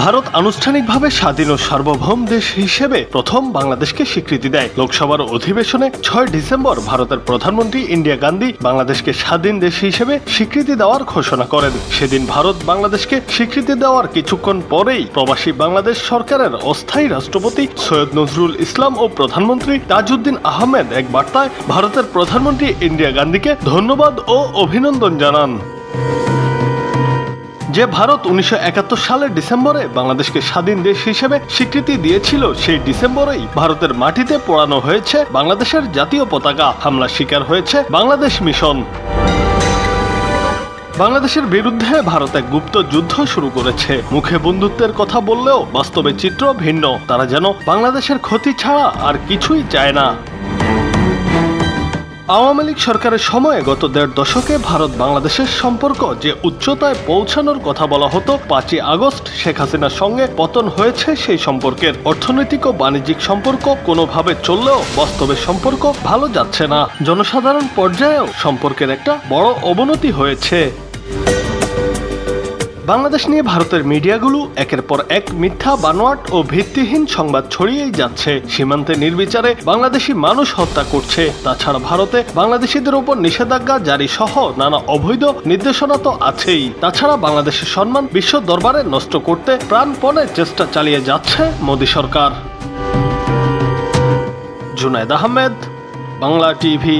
ভারত আনুষ্ঠানিকভাবে স্বাধীন ও সার্বভৌম দেশ হিসেবে প্রথম বাংলাদেশকে স্বীকৃতি দেয়। লোকসভার অধিবেশনে 6 ডিসেম্বর ভারতের প্রধানমন্ত্রী ইন্দিরা গান্ধী বাংলাদেশকে স্বাধীন দেশ হিসেবে স্বীকৃতি দেওয়ার ঘোষণা করেন। সেদিন ভারত বাংলাদেশকে স্বীকৃতি দেওয়ার কিছুক্ষণ পরেই প্রবাসী বাংলাদেশ সরকারের অস্থায়ী রাষ্ট্রপতি সৈয়দ নজরুল ইসলাম ও প্রধানমন্ত্রী তাজউদ্দিন আহমেদ এক বার্তায় ভারতের প্রধানমন্ত্রী ইন্দিরা গান্ধীকে ধন্যবাদ ও অভিনন্দন জানান। যে ভারত 1971 সালের ডিসেম্বরে বাংলাদেশকে স্বাধীন দেশ হিসেবে স্বীকৃতি দিয়েছিল, সেই ডিসেম্বরেই ভারতের মাটিতে পোড়ানো হয়েছে বাংলাদেশের জাতীয় পতাকা। হামলার শিকার হয়েছে বাংলাদেশ মিশন। বাংলাদেশের বিরুদ্ধে ভারত এক গুপ্ত যুদ্ধ শুরু করেছে। মুখে বন্ধুত্বের কথা বললেও বাস্তবে চিত্র ভিন্ন। তারা যেন বাংলাদেশের ক্ষতি ছাড়া আর কিছুই চায় না। আওয়ামী লীগ সরকারের সময়ে গত 1.5 দশকে ভারত বাংলাদেশের সম্পর্ক যে উচ্চতায় পৌঁছানোর কথা বলা হতো, 5ই আগস্ট শেখ হাসিনার সঙ্গে পতন হয়েছে সেই সম্পর্কের। অর্থনৈতিক ও বাণিজ্যিক সম্পর্ক কোনোভাবে চললেও বাস্তবে সম্পর্ক ভালো যাচ্ছে না। জনসাধারণ পর্যায়েও সম্পর্কের একটা বড় অবনতি হয়েছে। বাংলাদেশ নিয়ে ভারতের মিডিয়াগুলো একের পর এক মিথ্যা, বানোয়াট ও ভিত্তিহীন সংবাদ ছড়িয়েই যাচ্ছে। সীমান্তে নির্বিচারে বাংলাদেশি মানুষ হত্যা করছে। তাছাড়া ভারতে বাংলাদেশিদের উপর নিষেধাজ্ঞা জারি সহ নানা অবৈধ নির্দেশনা তো আছেই। তাছাড়া বাংলাদেশের সম্মান বিশ্ব দরবারে নষ্ট করতে প্রাণপণে চেষ্টা চালিয়ে যাচ্ছে মোদী সরকার। জুনায়েদ আহমেদ, বাংলা টিভি।